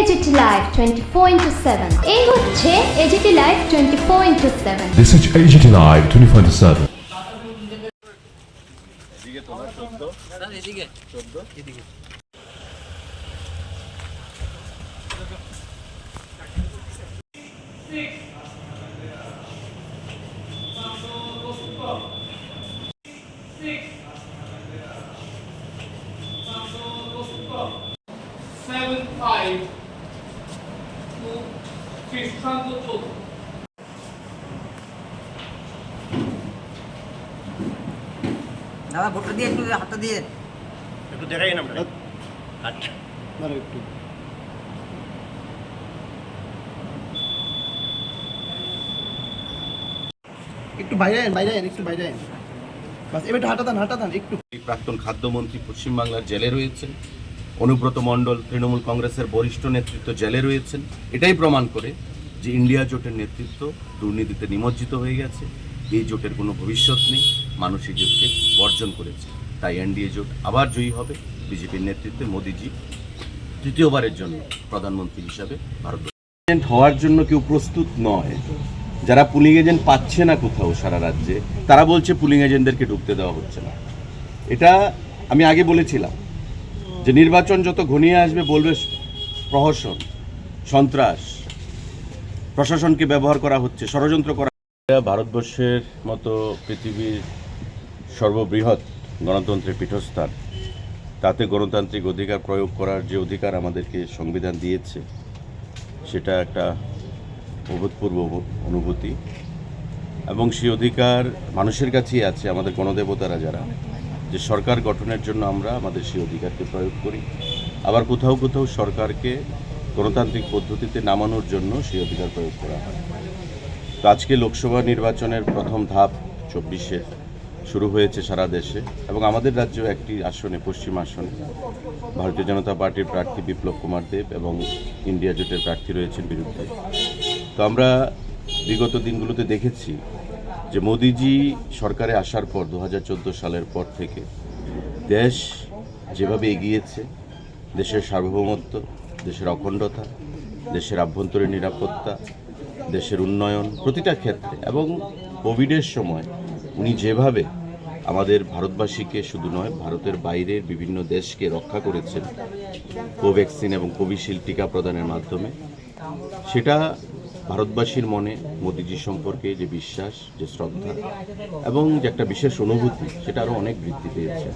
AGT Live 24/7 এই হচ্ছে AGT Live 24/7 This is AGT Live 24/7 এদিকে তোমার 14 না এদিকে 14 এদিকে দাদা ভোটটা দিয়ে একটু হাতটা দিয়ে একটু দেখাই না আচ্ছা একটু বাইরে একটু বাইরে বাস এবার হাঁটা দেন একটু। প্রাক্তন খাদ্যমন্ত্রী পশ্চিমবাংলার জেলে রয়েছেন, অনুব্রত মণ্ডল তৃণমূল কংগ্রেসের বরিষ্ঠ নেতৃত্ব জেলে রয়েছেন। এটাই প্রমাণ করে যে ইন্ডিয়া জোটের নেতৃত্ব দুর্নীতিতে নিমজ্জিত হয়ে গেছে। এই জোটের কোনো ভবিষ্যৎ নেই, মানুষ এই জোটকে বর্জন করেছে। তাই এনডিএ জোট আবার জয়ী হবে। বিজেপির নেতৃত্বে মোদিজি তৃতীয়বারের জন্য প্রধানমন্ত্রী হিসাবে ভারত এজেন্ট হওয়ার জন্য কেউ প্রস্তুত নয়। যারা পুলিং এজেন্ট পাচ্ছে না কোথাও সারা রাজ্যে, তারা বলছে পুলিং এজেন্টদেরকে ঢুকতে দেওয়া হচ্ছে না। এটা আমি আগে বলেছিলাম যে নির্বাচন যত ঘনিয়ে আসবে বলবে প্রহসন, সন্ত্রাস, প্রশাসনকে ব্যবহার করা হচ্ছে, ষড়যন্ত্র করা। ভারতবর্ষের মতো পৃথিবীর সর্ববৃহৎ গণতন্ত্রের পীঠস্থান, তাতে গণতান্ত্রিক অধিকার প্রয়োগ করার যে অধিকার আমাদেরকে সংবিধান দিয়েছে, সেটা একটা অভূতপূর্ব অনুভূতি। এবং সেই অধিকার মানুষের কাছেই আছে, আমাদের গণদেবতারা যারা, যে সরকার গঠনের জন্য আমরা আমাদের সেই অধিকারকে প্রয়োগ করি। আবার কোথাও কোথাও সরকারকে গণতান্ত্রিক পদ্ধতিতে নামানোর জন্য সেই অধিকার প্রয়োগ করা হয়। তো আজকে লোকসভা নির্বাচনের প্রথম ধাপ 24-এ শুরু হয়েছে সারা দেশে, এবং আমাদের রাজ্যেও একটি আসনে, পশ্চিম আসনে, ভারতীয় জনতা পার্টির প্রার্থী বিপ্লব কুমার দেব এবং ইন্ডিয়া জোটের প্রার্থী রয়েছেন বিরুদ্ধে। তো আমরা বিগত দিনগুলোতে দেখেছি যে মোদিজি সরকারে আসার পর 2014 সালের পর থেকে দেশ যেভাবে এগিয়েছে, দেশের সার্বভৌমত্ব, দেশের অখণ্ডতা, দেশের আভ্যন্তরীণ নিরাপত্তা, দেশের উন্নয়ন প্রতিটা ক্ষেত্রে, এবং কোভিডের সময় উনি যেভাবে আমাদের ভারতবাসীকে শুধু নয়, ভারতের বাইরের বিভিন্ন দেশকে রক্ষা করেছেন কোভ্যাক্সিন এবং কোভিশিল্ড টিকা প্রদানের মাধ্যমে, সেটা ভারতবাসীর মনে মোদিজি সম্পর্কে যে বিশ্বাস, যে শ্রদ্ধা এবং যে একটা বিশেষ অনুভূতি, সেটা আরও অনেক বৃদ্ধি পেয়েছে।